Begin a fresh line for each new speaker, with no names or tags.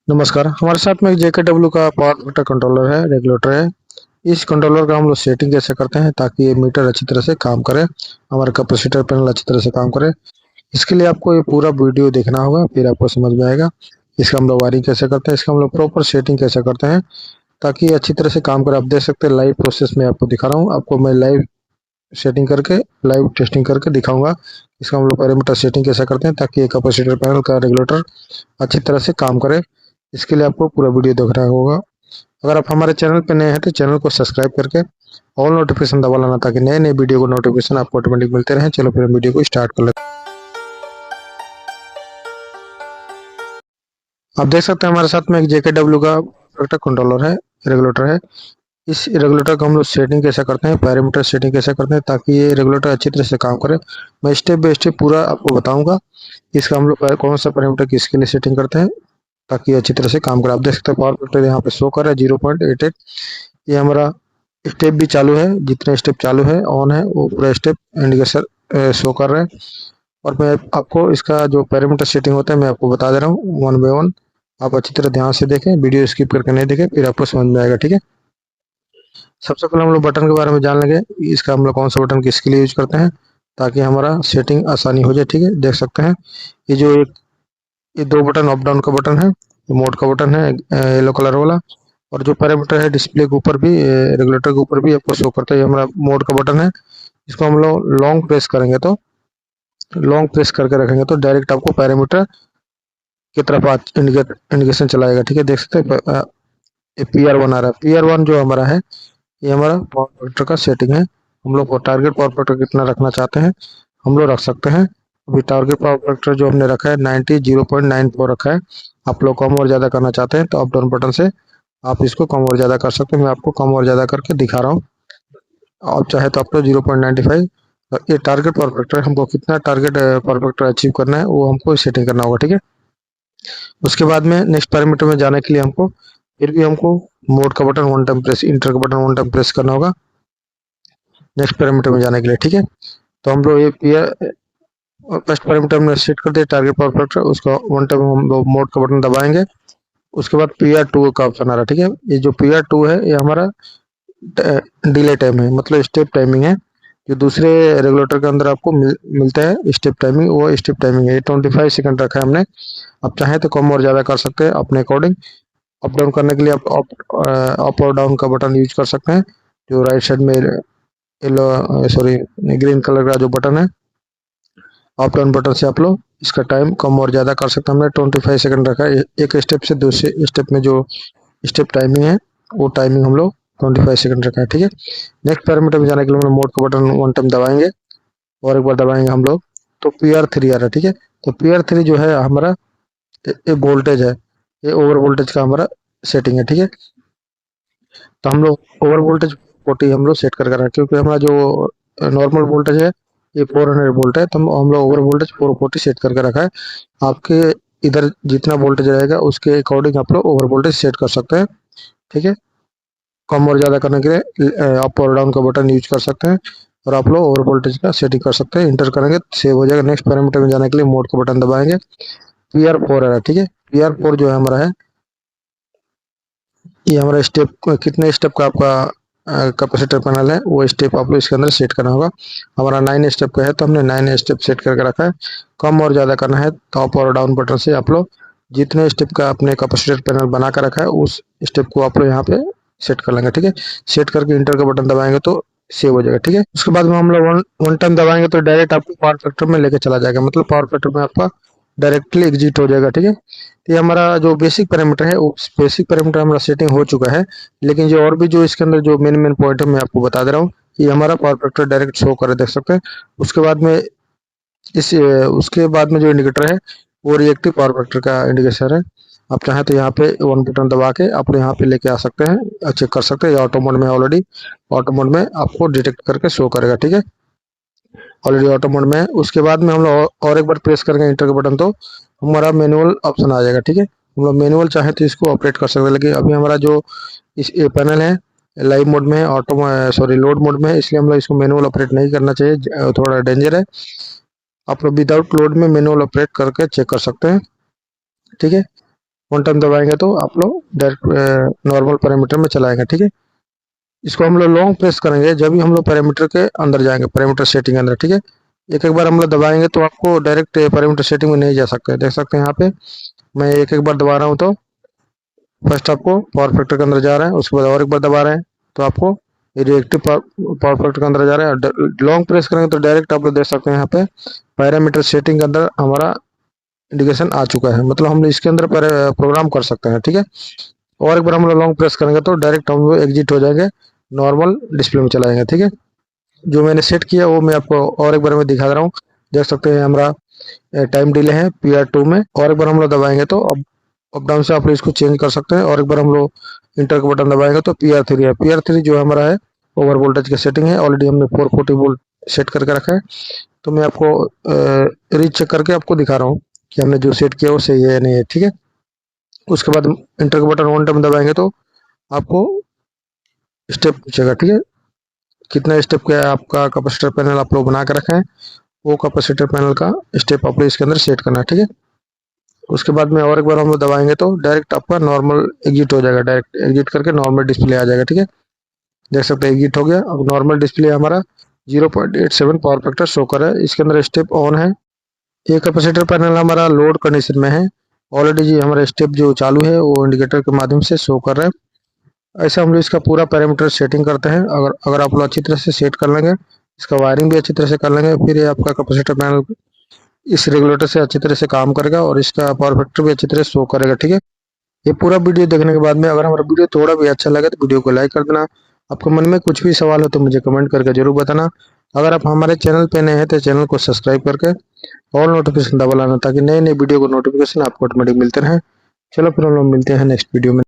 नमस्कार। हमारे साथ में एक JKW का पावर मीटर कंट्रोलर है, रेगुलेटर है। इस कंट्रोलर का हम लोग सेटिंग कैसे करते हैं ताकि ये मीटर अच्छी तरह से काम करे, हमारा कैपेसिटर पैनल अच्छी तरह से काम करे। इसके लिए आपको ये पूरा वीडियो देखना होगा, फिर आपको समझ में आएगा। इसका हम लोग वायरिंग कैसे करते हैं, इसका हम लोग प्रॉपर सेटिंग कैसे करते हैं ताकि ये अच्छी तरह से काम करे। आप देख सकते हैं लाइव प्रोसेस में आपको दिखा रहा हूँ। आपको मैं लाइव सेटिंग करके, लाइव टेस्टिंग करके दिखाऊंगा। इसका हम लोग पैरामीटर सेटिंग कैसे करते हैं ताकि ये कैपेसिटर पैनल का रेगुलेटर अच्छी तरह से काम करे। इसके लिए आपको पूरा वीडियो देखना होगा। अगर आप हमारे चैनल पर नए हैं तो चैनल को सब्सक्राइब करके ऑल नोटिफिकेशन दबा लेना ताकि नए नए वीडियो को नोटिफिकेशन आपको ऑटोमेटिक मिलते रहे। चलो फिर वीडियो को स्टार्ट कर लेते हैं। आप देख सकते हैं हमारे साथ में एक JKW का कंट्रोलर है, रेगुलेटर है। इस रेगुलेटर को हम लोग सेटिंग कैसे करते हैं, पैरामीटर सेटिंग कैसे करते हैं ताकि ये रेगुलेटर अच्छी तरह से काम करे, मैं स्टेप बाय स्टेप पूरा आपको बताऊंगा। इसका हम लोग कौन सा पैरामीटर किसके लिए सेटिंग करते हैं ताकि अच्छी तरह से काम करे। आप देख सकते हैं पावर फैक्टर यहाँ पे शो कर रहा है 0.88। ये हमारा स्टेप भी चालू है, जितने स्टेप चालू है ऑन है वो पूरा स्टेप इंडिकेटर शो कर रहा है। और मैं आपको इसका जो पैरामीटर सेटिंग होता है मैं आपको बता दे रहा हूँ वन बाय वन। आप अच्छी तरह ध्यान से देखें, वीडियो स्किप करके नहीं देखें, फिर आपको समझ में आएगा। ठीक है, सबसे पहले हम लोग बटन के बारे में जान लेंगे। इसका हम लोग कौन सा बटन किसके लिए यूज करते हैं ताकि हमारा सेटिंग आसानी हो जाए। ठीक है, देख सकते हैं ये जो ये दो बटन अप डाउन का बटन है, मोड का बटन है येलो कलर वाला। और जो पैरामीटर है डिस्प्ले के ऊपर भी, रेगुलेटर के ऊपर भी आपको शो करता है। ये हमारा मोड का बटन है। इसको हम लोग लॉन्ग प्रेस करेंगे तो, लॉन्ग प्रेस करके रखेंगे तो डायरेक्ट आपको पैरामीटर की तरफ इंडिकेशन चलाएगा। ठीक है, देख सकते हैं PR1 आ रहा है। PR1 जो हमारा है ये हमारा पावर फैक्टर का सेटिंग है। हम लोग को टारगेट पावर फैक्टर कितना रखना चाहते हैं हम लोग रख सकते हैं। अभी टारगेट पावर फैक्टर जो हमने रखा है 0.94 रखा है। आप लोग कम और ज़्यादा करना चाहते हैं तो अप डाउन बटन से आप इसको कम और ज़्यादा कर सकते हैं। मैं आपको कम और ज़्यादा करके दिखा रहा हूँ। आप चाहे तो आप लोग 0.95, ये टारगेट पावर फैक्टर, हमको कितना टारगेट पावर फैक्टर अचीव करना है वो हमको सेटिंग करना होगा। ठीक है, उसके बाद में नेक्स्ट पैरामीटर में जाने के लिए हमको फिर भी हमको मोड का button one time press, inter का बटन वन टाइम प्रेस करना होगा नेक्स्ट पैरामीटर में जाने के लिए। ठीक है, तो हम लोग ये फर्स्ट पैरामीटर में सेट कर दिया टारगेट पावर फैक्टर, उसका वन टाइम हम लोग मोड का बटन दबाएंगे। उसके बाद PR2 का ऑप्शन आ रहा है। ठीक है, ये जो PR2 है ये हमारा डिले टाइम है, मतलब स्टेप टाइमिंग है। जो दूसरे रेगुलेटर के अंदर आपको मिलता है स्टेप टाइमिंग, वो स्टेप टाइमिंग है। 25 सेकंड रखा है हमने। आप चाहें तो कम और ज़्यादा कर सकते हैं अपने अकॉर्डिंग। अप डाउन करने के लिए आप अप और डाउन का बटन यूज कर सकते हैं। जो राइट साइड में येलो सॉरी ग्रीन कलर का जो बटन है, अप डाउन बटन से आप लोग इसका टाइम कम और ज़्यादा कर सकते हैं। हमने 25 सेकंड रखा है। एक स्टेप से दूसरे स्टेप में जो स्टेप टाइमिंग है वो टाइमिंग हम लोग 25 सेकंड रखा है। ठीक है, नेक्स्ट पैरामीटर में जाने के लिए हम लोग मोड का बटन वन टाइम दबाएंगे और एक बार दबाएंगे हम लोग तो PR3 आ रहा है। ठीक है, तो PR3 जो है हमारा ये वोल्टेज है, ये ओवर वोल्टेज का हमारा सेटिंग है। ठीक है, तो हम लोग ओवर वोल्टेज 40 हम लोग सेट करके रखें क्योंकि हमारा जो नॉर्मल वोल्टेज है ये 400 वोल्ट है, तो हम लोग ओवर वोल्टेज 440 सेट करके रखा है। आपके इधर जितना वोल्टेज रहेगा उसके अकॉर्डिंग आप लोग ओवर वोल्टेज सेट कर सकते हैं। ठीक है, कम और ज़्यादा करने के लिए अप और डाउन का बटन यूज कर सकते हैं और आप लोग ओवर वोल्टेज का सेटिंग कर सकते हैं। इंटर करेंगे सेव हो जाएगा। नेक्स्ट पैरामीटर में जाने के लिए मोड का बटन दबाएंगे। PR4 है। ठीक है, PR4 जो है हमारा है ये हमारा स्टेप, कितने स्टेप का आपका कैपेसिटर पैनल है वो स्टेप आप लोग इसके अंदर सेट करना होगा। हमारा 9 स्टेप का है तो हमने 9 स्टेप सेट करके रखा है। कम और ज़्यादा करना है तो अप और डाउन बटन से आप लोग जितने स्टेप का अपने कैपेसिटर पैनल बना कर रखा है उस स्टेप को आप लोग यहाँ पे सेट कर लेंगे। ठीक है, सेट करके इंटर का बटन दबाएंगे तो सेव हो जाएगा। ठीक है, उसके बाद में हम लोग वन टाइम दबाएंगे तो डायरेक्ट आपको पावर फैक्टर में लेके चला जाएगा, मतलब पावर फैक्टर में आपका डायरेक्टली एग्जिट हो जाएगा। ठीक है, तो ये हमारा जो बेसिक पैरामीटर है वो बेसिक पैरामीटर हमारा सेटिंग हो चुका है। लेकिन जो और भी जो इसके अंदर जो मेन मेन पॉइंट है मैं आपको बता दे रहा हूँ। ये हमारा पावर फैक्टर डायरेक्ट शो कर देख सकते हैं। उसके बाद में उसके बाद में जो इंडिकेटर है वो रिएक्टिव पावर फैक्टर का इंडिकेटर है। आप चाहें तो यहाँ पे वन बटन दबा के आप यहाँ पे लेके आ सकते हैं, चेक कर सकते हैं। ऑटो मोड में ऑलरेडी ऑटो मोड में आपको डिटेक्ट करके शो करेगा। ठीक है, ऑलरेडी ऑटो मोड में है। उसके बाद में हम लोग और एक बार प्रेस करेंगे इंटर का बटन तो हमारा मैनुअल ऑप्शन आ जाएगा। ठीक है, हम लोग मैनुअल चाहे तो इसको ऑपरेट कर सकते हैं, लेकिन अभी हमारा जो इस पैनल है लाइव मोड में है, लोड मोड में है, इसलिए हम लोग इसको मैनुअल ऑपरेट नहीं करना चाहिए, थोड़ा डेंजर है। आप लोग विदाउट लोड में मैनुअल ऑपरेट करके चेक कर सकते हैं। ठीक है, वन टाइम दबाएंगे तो आप लोग डायरेक्ट नॉर्मल पैरामीटर में चलाएंगे। ठीक है, इसको हम लोग लॉन्ग प्रेस करेंगे जब भी हम लोग पैरामीटर के अंदर जाएंगे, पैरामीटर सेटिंग के अंदर। ठीक है, एक एक बार हम लोग दबाएंगे तो आपको डायरेक्ट पैरामीटर सेटिंग में नहीं जा सकते। देख सकते हैं यहाँ पे मैं एक एक बार दबा रहा हूँ तो फर्स्ट आपको पावर फैक्टर के अंदर जा रहा है, उसके बाद और एक बार दबा रहे हैं तो आपको रिएक्टिव पावर फैक्टर के अंदर जा रहा है। लॉन्ग प्रेस करेंगे तो डायरेक्ट आप लोग देख सकते हैं यहाँ पे पैरामीटर सेटिंग के अंदर हमारा इंडिकेशन आ चुका है, मतलब हम इसके अंदर प्रोग्राम कर सकते हैं। ठीक है, और एक बार हम लोग लॉन्ग प्रेस करेंगे तो डायरेक्ट हम लोग एग्जिट हो जाएंगे, नॉर्मल डिस्प्ले में चलाएंगे। ठीक है, जो मैंने सेट किया वो मैं आपको और एक बार मैं दिखा रहा हूँ। देख सकते हैं हमारा टाइम डिले है PR2 में, और एक बार हम लोग दबाएंगे तो अप डाउन से आप लोग इसको चेंज कर सकते हैं। और एक बार हम लोग इंटर का बटन दबाएंगे तो PR3 है। PR3 जो हमारा है ओवर वोल्टेज की सेटिंग है, ऑलरेडी हमने 440 वोल्ट सेट करके रखा है। तो मैं आपको रीच चेक करके आपको दिखा रहा हूँ कि हमने जो सेट किया वो सही है या नहीं है। ठीक है, उसके बाद इंटर का बटन वन टाइम दबाएंगे तो आपको स्टेप पूछेगा। ठीक है, कितना स्टेप का आपका कैपेसिटर पैनल आप लोग बना कर रखे हैं, वो कैपेसिटर पैनल का स्टेप आप लोग इसके अंदर सेट करना है। ठीक है, उसके बाद में और एक बार हम लोग दबाएंगे तो डायरेक्ट आपका नॉर्मल एग्जिट हो जाएगा, डायरेक्ट एग्जिट करके नॉर्मल डिस्प्ले आ जाएगा। ठीक है, देख सकते हैं एग्जिट हो गया। अब नॉर्मल डिस्प्ले हमारा 0.87 पावर फैक्टर शो कर रहा है, इसके अंदर स्टेप ऑन है। ये कैपेसिटर पैनल हमारा लोड कंडीशन में है, ऑलरेडी जी हमारा स्टेप जो चालू है वो इंडिकेटर के माध्यम से शो कर रहा है। ऐसा हम लोग इसका पूरा पैरामीटर सेटिंग करते हैं। अगर आप लोग अच्छी तरह से सेट कर लेंगे, इसका वायरिंग भी अच्छी तरह से कर लेंगे, फिर ये आपका कैपेसिटर पैनल इस रेगुलेटर से अच्छी तरह से काम करेगा और इसका पावर फैक्टर भी अच्छी तरह से शो करेगा। ठीक है, ये पूरा वीडियो देखने के बाद में अगर हमारा वीडियो थोड़ा भी अच्छा लगे तो वीडियो को लाइक कर देना। आपके मन में कुछ भी सवाल हो तो मुझे कमेंट करके जरूर बताना। अगर आप हमारे चैनल पे नए हैं तो चैनल को सब्सक्राइब करके ऑल नोटिफिकेशन दबा लाना, ताकि नए नए वीडियो को नोटिफिकेशन आपको ऑटोमेटिक मिलते रहें। चलो फिर हम लोग मिलते हैं नेक्स्ट वीडियो में।